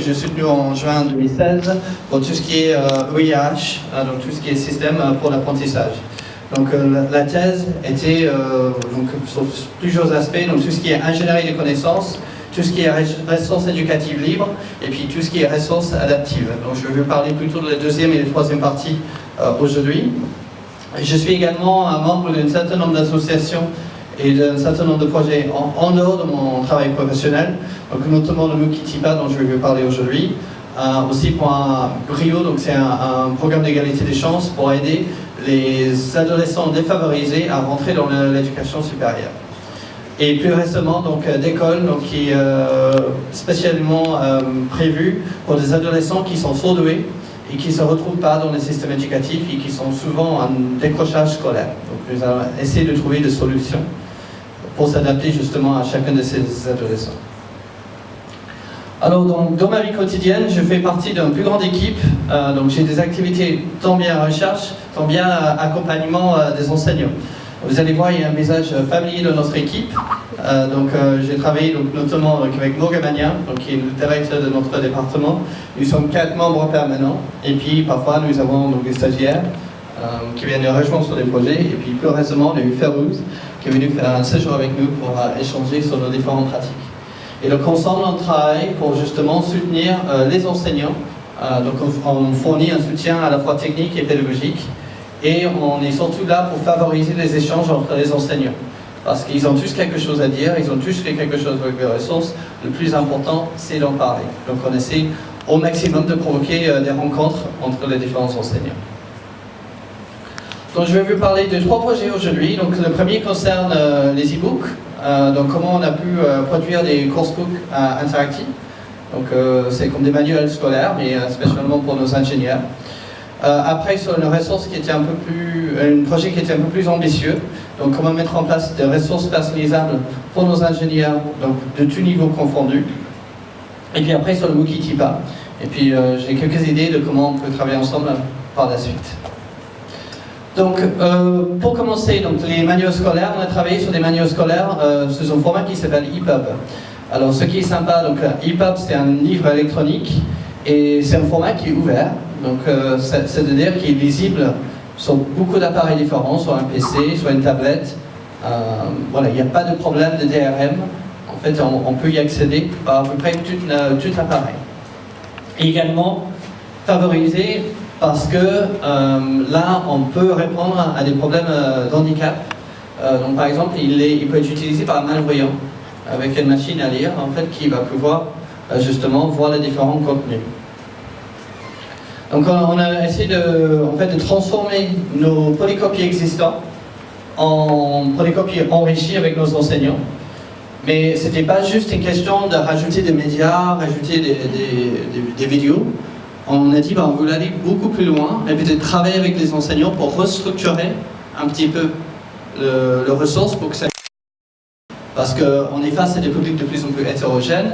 que j'ai soutenu en juin 2016 pour tout ce qui est EIH, donc tout ce qui est système pour l'apprentissage. Donc la thèse était donc, sur plusieurs aspects, donc tout ce qui est ingénierie des connaissances, tout ce qui est ressources éducatives libres et puis tout ce qui est ressources adaptives. Donc je vais parler plutôt de la deuxième et la troisième partie aujourd'hui. Je suis également un membre d'un certain nombre d'associations et d'un certain nombre de projets en dehors de mon travail professionnel, donc notamment le MOOC Kitipa dont je vais vous parler aujourd'hui, aussi pour un GRIO, donc c'est un programme d'égalité des chances pour aider les adolescents défavorisés à rentrer dans l'éducation supérieure. Et plus récemment, donc d'école, donc qui est spécialement prévue pour des adolescents qui sont surdoués et qui ne se retrouvent pas dans les systèmes éducatifs et qui sont souvent en décrochage scolaire. Donc nous allons essayer de trouver des solutions pour s'adapter justement à chacun de ces adolescents. Alors donc, dans ma vie quotidienne, je fais partie d'une plus grande équipe, donc j'ai des activités tant bien recherche, tant bien accompagnement des enseignants. Vous allez voir, il y a un visage familier de notre équipe. J'ai travaillé donc, notamment avec Morgan Magnin, qui est le directeur de notre département. Nous sommes 4 membres permanents. Et puis parfois nous avons donc, des stagiaires qui viennent nous rejoindre sur des projets. Et puis plus récemment, on a eu Férouz qui est venu faire un séjour avec nous pour échanger sur nos différentes pratiques. Et donc ensemble, on travaille pour justement soutenir les enseignants. Donc on fournit un soutien à la fois technique et pédagogique. Et on est surtout là pour favoriser les échanges entre les enseignants. Parce qu'ils ont tous quelque chose à dire, ils ont tous fait quelque chose avec les ressources. Le plus important, c'est d'en parler. Donc on essaie au maximum de provoquer des rencontres entre les différents enseignants. Donc je vais vous parler de 3 projets aujourd'hui. Donc le premier concerne les e-books. Donc comment on a pu produire des coursebooks interactifs. Donc c'est comme des manuels scolaires, mais spécialement pour nos ingénieurs. Après, sur une ressource qui était un projet qui était un peu plus ambitieux, donc comment mettre en place des ressources personnalisables pour nos ingénieurs, donc de tous niveaux confondus. Et puis après sur le MOOC Kitipa. Et puis j'ai quelques idées de comment on peut travailler ensemble par la suite. Donc pour commencer, donc les manuels scolaires, on a travaillé sur des manuels scolaires sous un format qui s'appelle EPUB. Alors ce qui est sympa, donc EPUB c'est un livre électronique et c'est un format qui est ouvert. Donc, c'est-à-dire qu'il est lisible sur beaucoup d'appareils différents, soit un PC, soit une tablette. Voilà, il n'y a pas de problème de DRM. En fait, on peut y accéder par à peu près tout l'appareil. Également, favorisé parce que là, on peut répondre à des problèmes d'handicap. Donc, par exemple, il peut être utilisé par un malvoyant avec une machine à lire, en fait, qui va pouvoir justement voir les différents contenus. Donc on a essayé de transformer nos polycopies existants en polycopies enrichies avec nos enseignants. Mais ce n'était pas juste une question de rajouter des médias, rajouter des vidéos. On a dit on voulait aller beaucoup plus loin et peut-être travailler avec les enseignants pour restructurer un petit peu le ressource pour que ça... Parce qu'on est face à des publics de plus en plus hétérogènes.